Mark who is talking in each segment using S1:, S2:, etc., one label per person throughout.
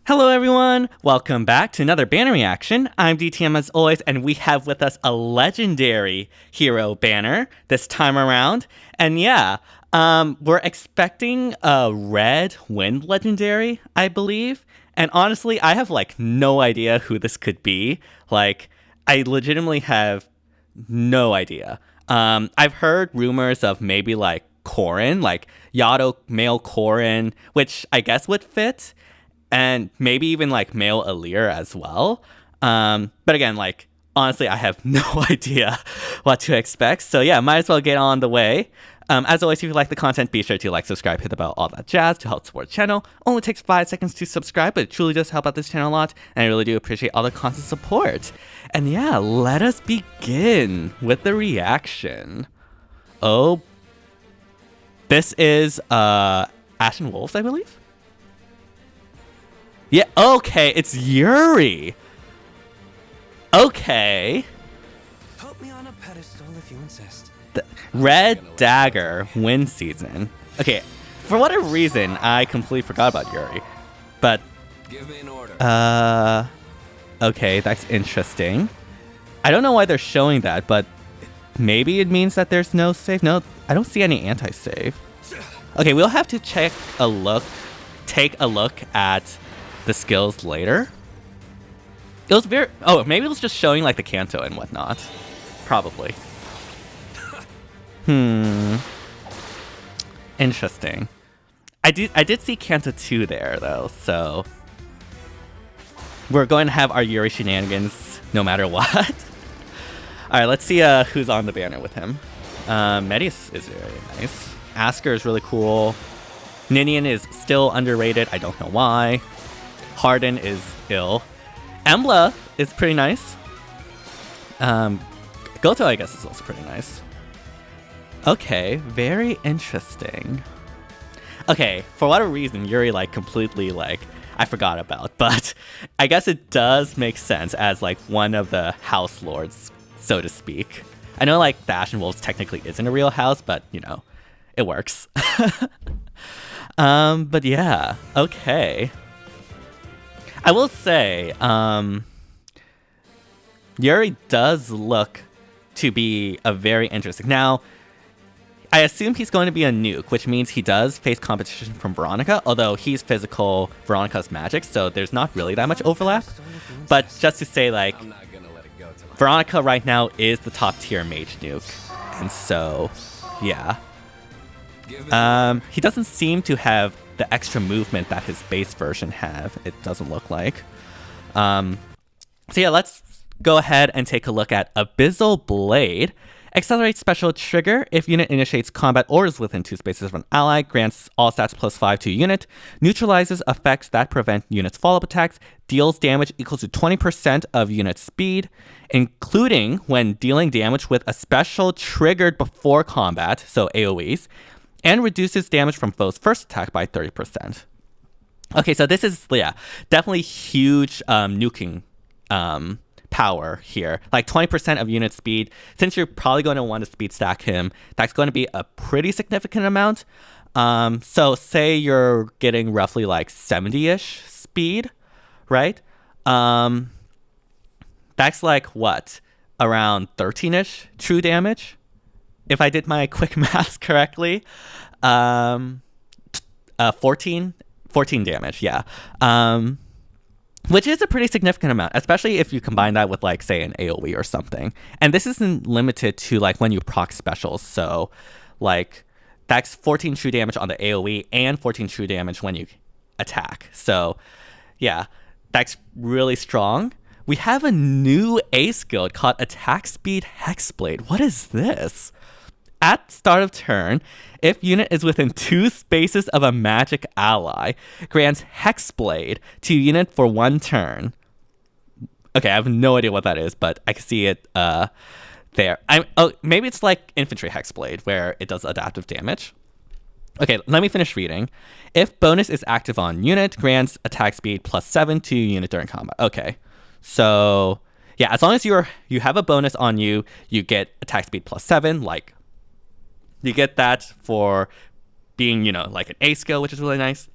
S1: Hello everyone! Welcome back to another banner reaction. I'm DTM as always, and we have with us a legendary hero banner this time around. And yeah, we're expecting a red wind legendary, I believe. And honestly, I have no idea who this could be. I legitimately have no idea. I've heard rumors of maybe Corrin, Yato male Corrin, which I guess would fit, and maybe even male Alir as well. But again, honestly, I have no idea what to expect. So yeah, might as well get on the way. As always, if you like the content, be sure to subscribe, hit the bell, all that jazz to help support the channel. Only takes 5 seconds to subscribe, but it truly does help out this channel a lot, and I really do appreciate all the constant support. And yeah, let us begin with the reaction. Oh, this is Ashen Wolves, I believe? Yeah, okay, it's Yuri. Okay.
S2: Put me on a pedestal if you insist.
S1: The Red Dagger win season. Okay, for whatever reason, I completely forgot about Yuri. But,
S2: Give me an order.
S1: okay, that's interesting. I don't know why they're showing that, but maybe it means that there's no save. No, I don't see any anti-save. Okay, we'll have to take a look at the skills later. It was very... Oh, maybe it was just showing the Canto and whatnot. Probably. Interesting. I did see Canto 2 there, though, so... We're going to have our Yuri shenanigans no matter what. Alright, let's see who's on the banner with him. Medius is very nice. Asker is really cool. Ninian is still underrated. I don't know why. Harden is ill. Emblem is pretty nice. Goto, I guess, is also pretty nice. Okay, very interesting. Okay, for whatever reason, Yuri completely I forgot about, but I guess it does make sense as one of the house lords, so to speak. I know the Ashen Wolves technically isn't a real house, but you know, it works. But yeah, okay. I will say, Yuri does look to be a very interesting. Now, I assume he's going to be a nuke, which means he does face competition from Veronica, although he's physical, Veronica's magic, so there's not really that much overlap. But just to say, Veronica right now is the top tier mage nuke, and so, yeah. He doesn't seem to have the extra movement that his base version have, it doesn't look like. So yeah, let's go ahead and take a look at Abyssal Blade. Accelerates special trigger if unit initiates combat or is within 2 spaces of an ally, grants all stats +5 to unit, neutralizes effects that prevent unit's follow-up attacks, deals damage equal to 20% of unit speed, including when dealing damage with a special triggered before combat, so AoEs, and reduces damage from foe's first attack by 30%. Okay, so this is, yeah, definitely huge nuking power here. 20% of unit speed. Since you're probably going to want to speed stack him, that's going to be a pretty significant amount. So say you're getting roughly 70-ish speed, right? That's what? Around 13-ish true damage? If I did my quick maths correctly. 14 damage, yeah. Which is a pretty significant amount, especially if you combine that with say an AoE or something. And this isn't limited to when you proc specials, so that's 14 true damage on the AoE and 14 true damage when you attack. So yeah, that's really strong. We have a new A skill called Attack Speed Hexblade. What is this? At start of turn, if unit is within 2 spaces of a magic ally, grants Hexblade to unit for 1 turn. Okay, I have no idea what that is, but I can see it there. Maybe it's Infantry Hexblade, where it does adaptive damage. Okay, let me finish reading. If bonus is active on unit, grants attack speed +7 to unit during combat. Okay, so yeah, as long as you have a bonus on you, you get attack speed +7, you get that for being, an A skill, which is really nice.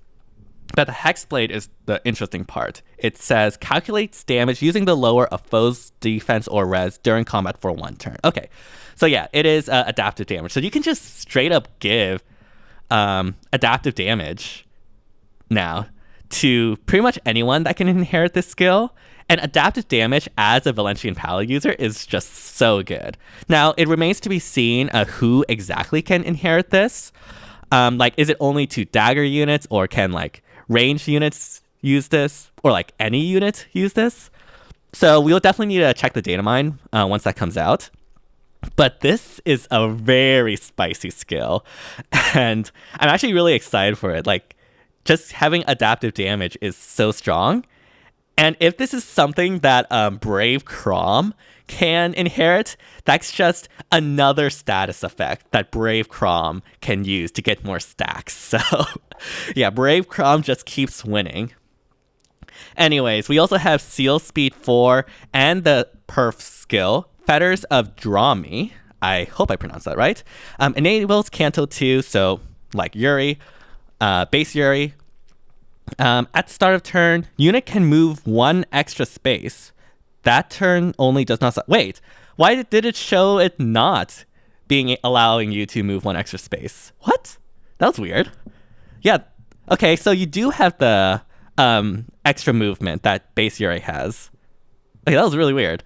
S1: But the Hexblade is the interesting part. It says calculates damage using the lower of foe's defense or res during combat for 1 turn. Okay, so yeah, it is adaptive damage. So you can just straight up give adaptive damage now to pretty much anyone that can inherit this skill. And adaptive damage as a Valentian Palo user is just so good. Now, it remains to be seen who exactly can inherit this. Like, is it only to dagger units, or can like ranged units use this, or like any unit use this? So we'll definitely need to check the data mine once that comes out. But this is a very spicy skill, and I'm actually really excited for it. Like, just having adaptive damage is so strong. And if this is something that Brave Crom can inherit, that's just another status effect that Brave Crom can use to get more stacks. So yeah, Brave Crom just keeps winning. Anyways, we also have Seal Speed 4 and the perf skill, Fetters of Draw Me. I hope I pronounced that right. Enables Canto 2, so like Yuri, base Yuri. At the start of turn, unit can move 1 extra space. That turn only does not... Wait, why did it show it not allowing you to move 1 extra space? What? That was weird. Yeah, okay, so you do have the extra movement that base Yuri has. Okay, that was really weird.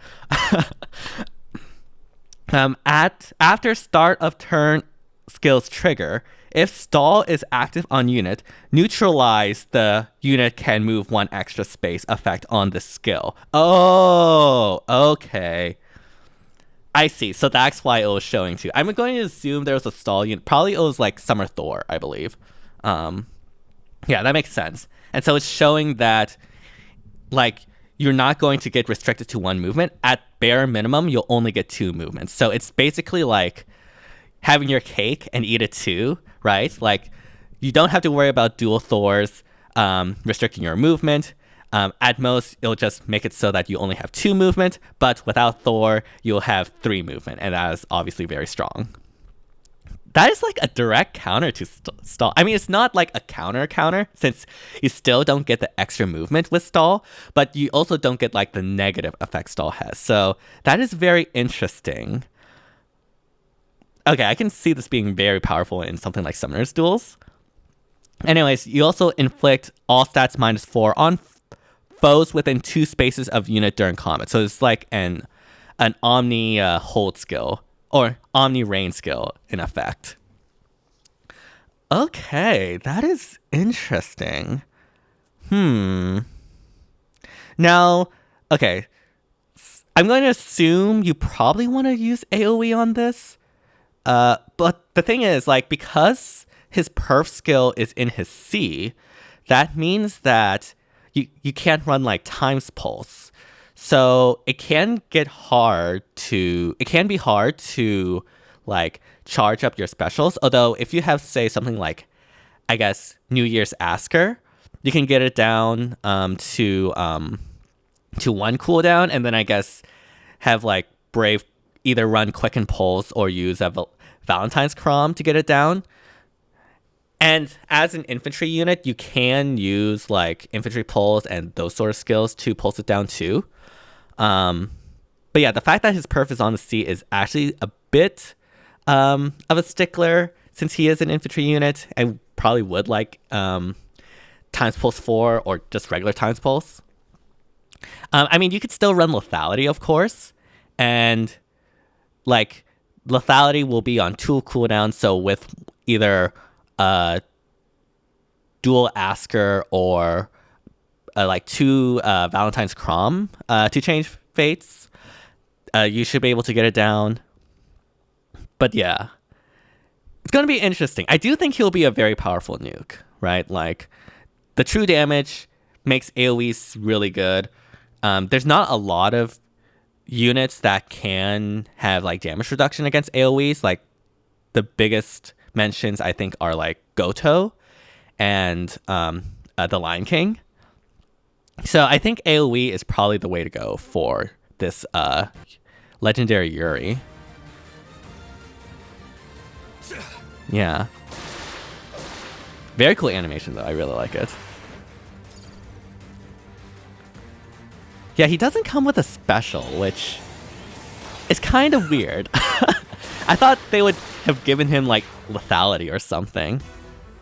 S1: After start of turn skills trigger, if stall is active on unit, neutralize the unit can move 1 extra space effect on the skill. Oh, okay. I see. So that's why it was showing too. I'm going to assume there was a stall unit. Probably it was like Summer Thor, I believe. Yeah, that makes sense. And so it's showing that like you're not going to get restricted to 1 movement. At bare minimum, you'll only get 2 movements. So it's basically like having your cake and eat it too, right? Like, you don't have to worry about dual Thors restricting your movement. At most, it'll just make it so that you only have 2 movement, but without Thor, you'll have 3 movement, and that is obviously very strong. That is like a direct counter to stall. I mean, it's not like a counter, since you still don't get the extra movement with stall, but you also don't get like the negative effect stall has. So that is very interesting. Okay, I can see this being very powerful in something like Summoner's Duels. Anyways, you also inflict all stats -4 on foes within 2 spaces of unit during combat. So it's like an Omni hold skill, or Omni Rain skill in effect. Okay, that is interesting. Now, okay, I'm going to assume you probably want to use AoE on this. But the thing is, like, because his perf skill is in his C, that means that you can't run like Times Pulse. So it can be hard to like charge up your specials. Although if you have, say, something like, I guess, New Year's Asker, you can get it down to 1 cooldown, and then I guess have like Brave either run Quicken Pulse or use a Valentine's Crom to get it down. And as an infantry unit, you can use like Infantry Pulse and those sort of skills to pulse it down too. But yeah, the fact that his perf is on the C is actually a bit of a stickler, since he is an infantry unit and probably would like Times Pulse 4 or just regular Times Pulse. I mean, you could still run Lethality, of course, and like Lethality will be on 2 cooldown, so with either dual Asker or like 2 Valentine's Crom to change fates, you should be able to get it down. But yeah, it's going to be interesting. I do think he'll be a very powerful nuke, right? Like, the true damage makes AoEs really good. There's not a lot of units that can have like damage reduction against AoEs. Like, the biggest mentions I think are like Goto and the Lion King. So I think AoE is probably the way to go for this legendary Yuri. Yeah. Very cool animation though. I really like it. Yeah, he doesn't come with a special, which is kind of weird. I thought they would have given him like lethality or something.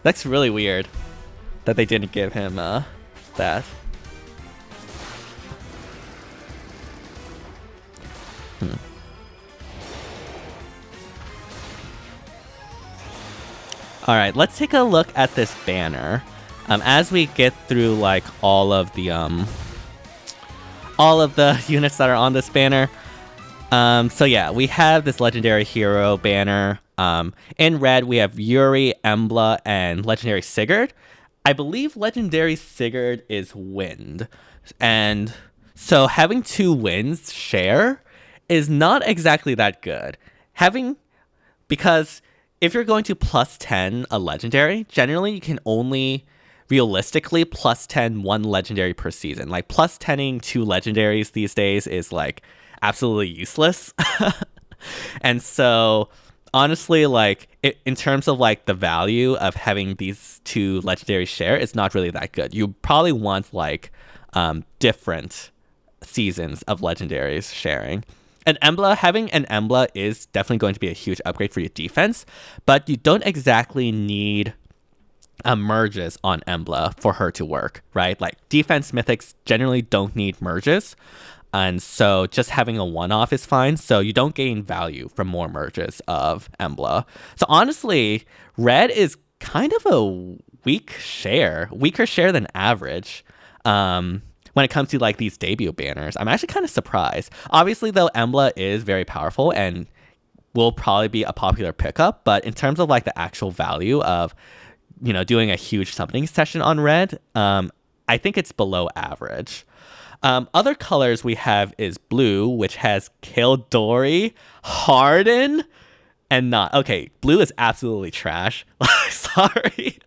S1: That's really weird that they didn't give him that. All right, let's take a look at this banner. As we get through like all of the units that are on this banner. So yeah, we have this legendary hero banner. In red, we have Yuri, Emblem, and legendary Sigurd. I believe legendary Sigurd is wind. And so having 2 winds share is not exactly that good. Because if you're going to plus 10 a legendary, generally you can only realistically plus 10 one legendary per season. Like plus 10ing 2 legendaries these days is like absolutely useless. And so honestly, like in terms of like the value of having these 2 legendaries share, it's not really that good. You probably want like different seasons of legendaries sharing. Having an Emblem is definitely going to be a huge upgrade for your defense, but you don't exactly need merges on Emblem for her to work, right? Like defense mythics generally don't need merges, and so just having a one-off is fine. So you don't gain value from more merges of Emblem. So honestly, red is kind of a weaker share than average. When it comes to like these debut banners, I'm actually kind of surprised. Obviously, though, Emblem is very powerful and will probably be a popular pickup. But in terms of like the actual value of, doing a huge summoning session on red, I think it's below average. Other colors we have is blue, which has Kildori, Harden, and not. Okay, blue is absolutely trash. Sorry.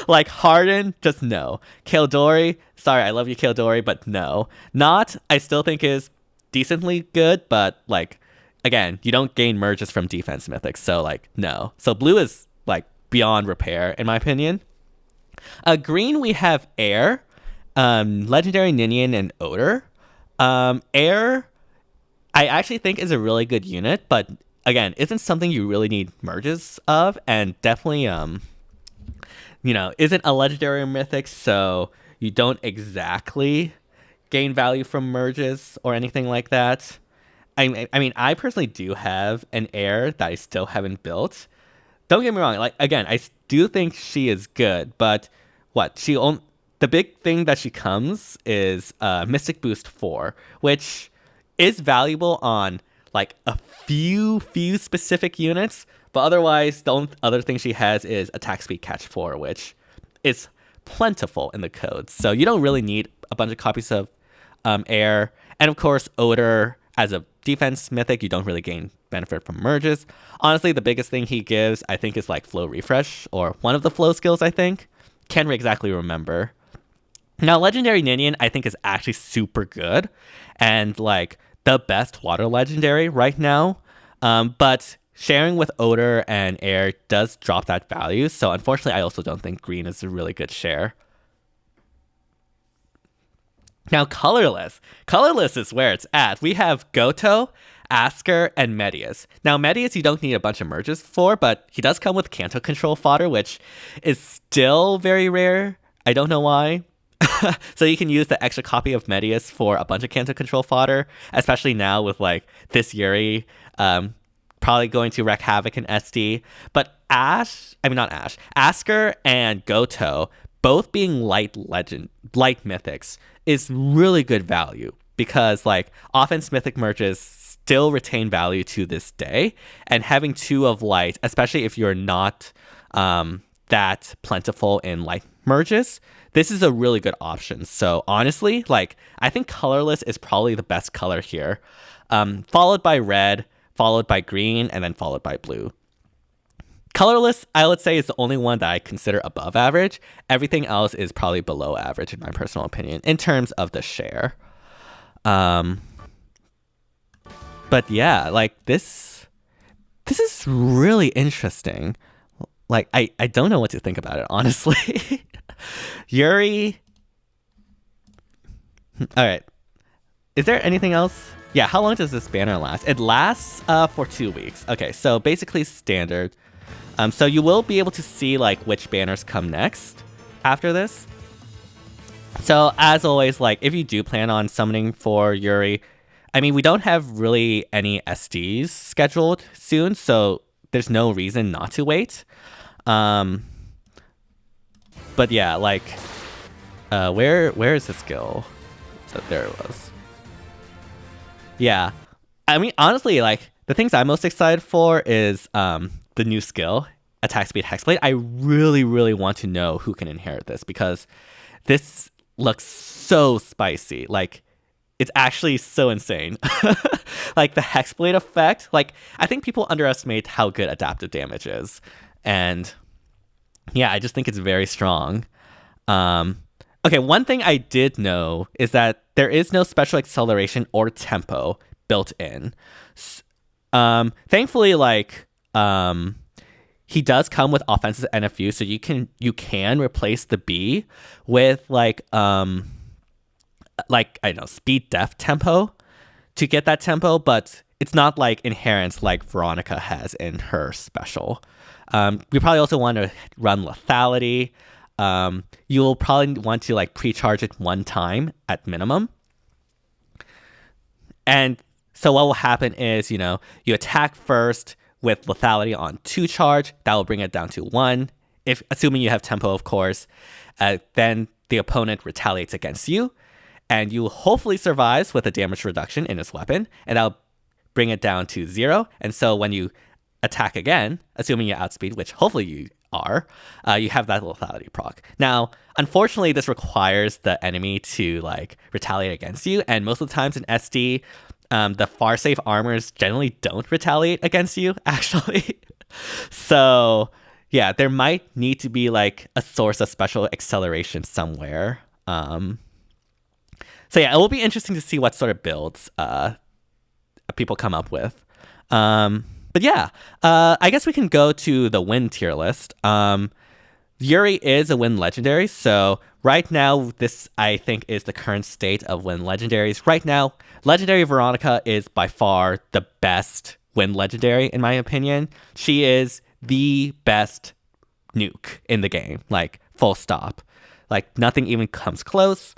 S1: Like Harden, just no. Kildori, sorry, I love you, Kildori, but no. Not, I still think is decently good, but like, again, you don't gain merges from defense mythics, so like, no. So blue is like beyond repair, in my opinion. Green, we have Air, Legendary Ninian, and Odor. Air, I actually think is a really good unit, but again, isn't something you really need merges of, and definitely, isn't a legendary mythic, so you don't exactly gain value from merges or anything like that. I mean, I personally do have an Air that I still haven't built. Don't get me wrong, like, again, I do think she is good, but the big thing that she comes is Mystic Boost 4, which is valuable on like a few specific units, but otherwise the only other thing she has is Attack Speed Catch 4, which is plentiful in the codes. So you don't really need a bunch of copies of Air. And of course, Odor as a defense mythic, you don't really gain benefit from merges. Honestly, the biggest thing he gives, I think, is like Flow Refresh, or one of the flow skills, I think. Can't exactly remember. Now, Legendary Ninian, I think, is actually super good and like the best water legendary right now. But sharing with Odor and Air does drop that value. So unfortunately, I also don't think green is a really good share. Now, colorless. Colorless is where it's at. We have Goto, Asker, and Medius. Now, Medius you don't need a bunch of merges for, but he does come with Canto control fodder, which is still very rare. I don't know why. So you can use the extra copy of Medius for a bunch of Canto control fodder, especially now with like this Yuri probably going to wreak havoc in SD. But Asker and Goto, both being light mythics, is really good value because like offense mythic merges still retain value to this day, and having 2 of light, especially if you're not that plentiful in light merges, this is a really good option. So honestly, like I think colorless is probably the best color here, followed by red, followed by green, and then followed by blue. Colorless, I would say, is the only one that I consider above average. Everything else is probably below average, in my personal opinion, in terms of the share. But yeah, like this is really interesting. Like, I don't know what to think about it, honestly. Yuri. All right. is there anything else? Yeah, how long does this banner last? It lasts for 2 weeks. Okay, so basically standard. So you will be able to see like which banners come next after this. So as always, like if you do plan on summoning for Yuri, I mean, we don't have really any SDs scheduled soon, so there's no reason not to wait. But yeah, like, where is the skill? So there it was. Yeah, I mean, honestly, like the things I'm most excited for is the new skill, Attack Speed Hexblade. I really, really want to know who can inherit this because this looks so spicy. Like, it's actually so insane. Like the Hexblade effect, like I think people underestimate how good adaptive damage is. And yeah, I just think it's very strong. Okay, one thing I did know is that there is no special acceleration or tempo built in. Thankfully, like he does come with offensive NFU, so you can replace the B with like I don't know, speed def tempo to get that tempo, but it's not like inherent like Veronica has in her special. We probably also want to run lethality. You'll probably want to like pre-charge it one time at minimum. And so what will happen is, you attack first with lethality on 2 charge. That will bring it down to 1. If assuming you have tempo, of course. Then the opponent retaliates against you. And you hopefully survives with a damage reduction in his weapon, and that'll bring it down to 0. And so when you attack again, assuming you outspeed, which hopefully you are, you have that lethality proc. Now, unfortunately, this requires the enemy to like retaliate against you, and most of the times in SD, the far safe armors generally don't retaliate against you, actually. So yeah, there might need to be like a source of special acceleration somewhere. So yeah, it will be interesting to see what sort of builds people come up with. But yeah, I guess we can go to the win tier list. Yuri is a win legendary, so right now this I think is the current state of win legendaries. Right now, legendary Veronica is by far the best win legendary in my opinion. She is the best nuke in the game, like full stop. Like nothing even comes close.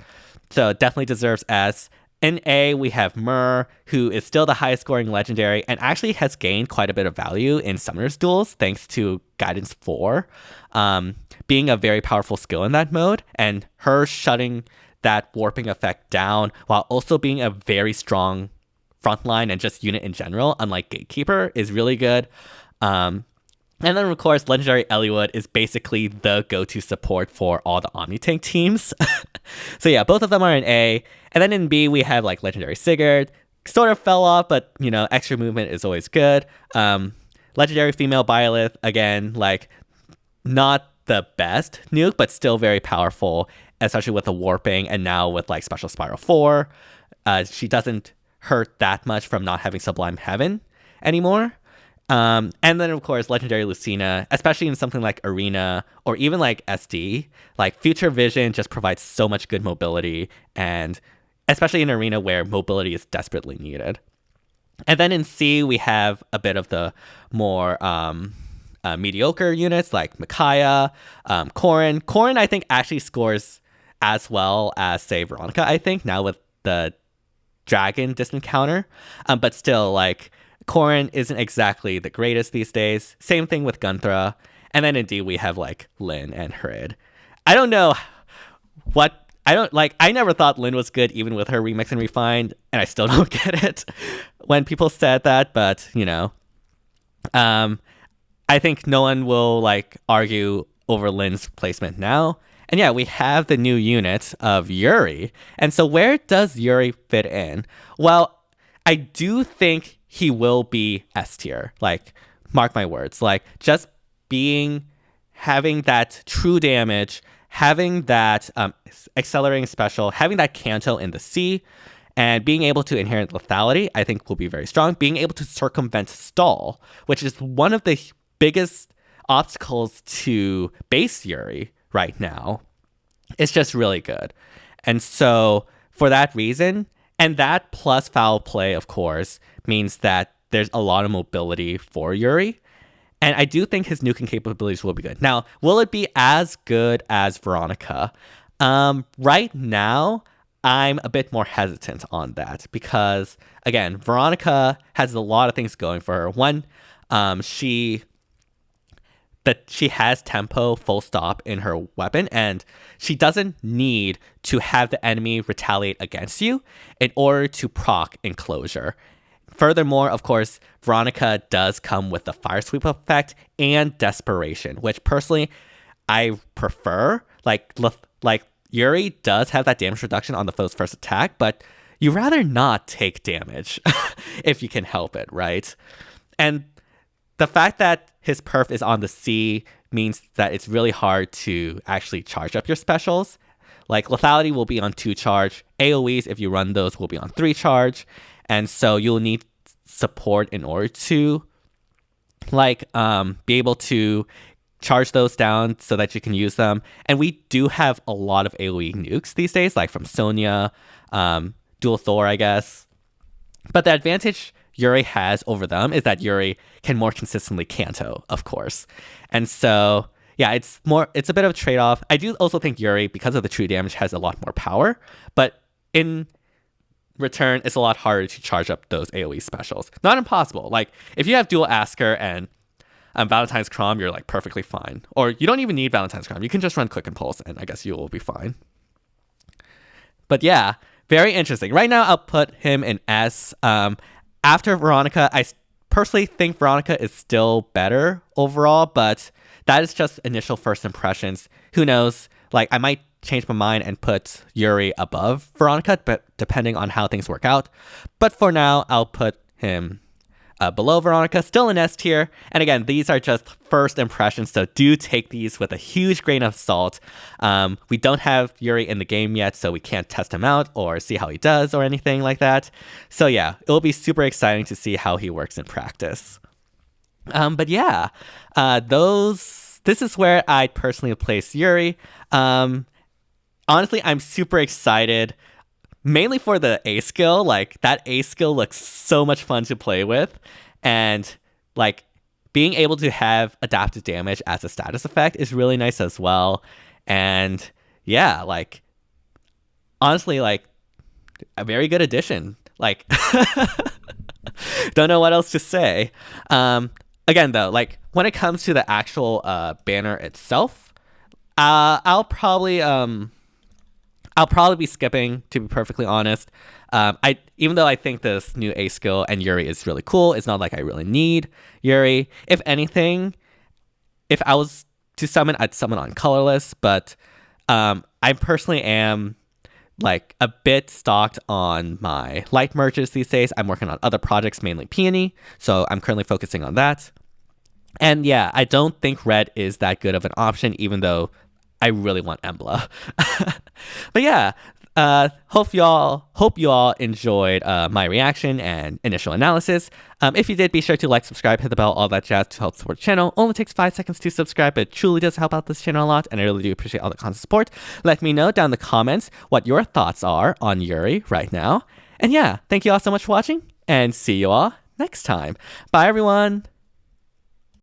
S1: So it definitely deserves S. In A, we have Myrrh, who is still the highest scoring legendary and actually has gained quite a bit of value in Summoner's Duels thanks to Guidance 4, being a very powerful skill in that mode, and her shutting that warping effect down while also being a very strong frontline and just unit in general, unlike Gatekeeper, is really good. And then, of course, Legendary Eliwood is basically the go-to support for all the Omnitank teams. So yeah, both of them are in A. And then in B, we have like Legendary Sigurd. Sort of fell off, but, extra movement is always good. Legendary Female Byleth, again, like, not the best nuke, but still very powerful, especially with the warping and now with like Special Spiral 4. She doesn't hurt that much from not having Sublime Heaven anymore. And then, of course, Legendary Lucina, especially in something like Arena or even like SD, like Future Vision just provides so much good mobility, and especially in Arena where mobility is desperately needed. And then in C, we have a bit of the more mediocre units like Micaiah, Corrin. Corrin, I think, actually scores as well as, say, Veronica, I think, now with the Dragon distant counter. But still, like, Corrin isn't exactly the greatest these days. Same thing with Gunthra. And then indeed we have like Lyn and Hrid. I don't know what I never thought Lyn was good even with her remix and refined, and I still don't get it when people said that, but I think no one will like argue over Lyn's placement now. And yeah, we have the new unit of Yuri. And so where does Yuri fit in? Well, I do think he will be S tier. Like, mark my words. Like, just having that true damage, having that accelerating special, having that Canto in the C, and being able to inherit lethality, I think will be very strong. Being able to circumvent stall, which is one of the biggest obstacles to base Yuri right now, is just really good. And so, for that reason, And that plus foul play, of course, means that there's a lot of mobility for Yuri. And I do think his nuking capabilities will be good. Now, will it be as good as Veronica? Right now, I'm a bit more hesitant on that because, again, Veronica has a lot of things going for her. One, she has tempo full stop in her weapon, and she doesn't need to have the enemy retaliate against you in order to proc enclosure. Furthermore, of course, Veronica does come with the fire sweep effect and desperation, which personally I prefer. Like Yuri does have that damage reduction on the foe's first attack, but you rather not take damage if you can help it, right? And the fact that his perf is on the C means that it's really hard to actually charge up your specials. Like lethality will be on 2 charge, AoEs if you run those will be on 3 charge, and so you'll need support in order to be able to charge those down so that you can use them. And we do have a lot of AoE nukes these days, like from Sonya, Dual Thor, I guess. But the advantage Yuri has over them is that Yuri can more consistently Canto, of course. And so, yeah, it's a bit of a trade-off. I do also think Yuri, because of the true damage, has a lot more power, but in return, it's a lot harder to charge up those AoE specials. Not impossible. Like, if you have dual Asker and Valentine's Chrom, you're like perfectly fine. Or you don't even need Valentine's Chrom. You can just run Quick Impulse, and I guess you will be fine. But yeah, very interesting. Right now, I'll put him in S. After Veronica, I personally think Veronica is still better overall, but that is just initial first impressions. Who knows? Like, I might change my mind and put Yuri above Veronica, but depending on how things work out. But for now, I'll put him below Veronica, still in S tier. And again, these are just first impressions, so do take these with a huge grain of salt. We don't have Yuri in the game yet, so we can't test him out or see how he does or anything like that. So yeah, it'll be super exciting to see how he works in practice. But yeah, this is where I'd personally place Yuri. Honestly, I'm super excited. Mainly for the A skill, like that A skill looks so much fun to play with, and like being able to have adaptive damage as a status effect is really nice as well. And yeah, like honestly, like a very good addition. Like don't know what else to say. Again though, like when it comes to the actual banner itself, I'll probably be skipping, to be perfectly honest. Even though I think this new A skill and Yuri is really cool, it's not like I really need Yuri. If anything, if I was to summon, I'd summon on colorless, but I personally am like a bit stocked on my light merges these days. I'm working on other projects, mainly Peony, so I'm currently focusing on that. And yeah, I don't think red is that good of an option, even though I really want Emblem. But yeah, hope you all enjoyed my reaction and initial analysis. If you did, be sure to like, subscribe, hit the bell, all that jazz to help support the channel. Only takes 5 seconds to subscribe, but it truly does help out this channel a lot, and I really do appreciate all the constant support. Let me know down in the comments what your thoughts are on Yuri right now. And yeah, thank you all so much for watching, and see you all next time. Bye, everyone.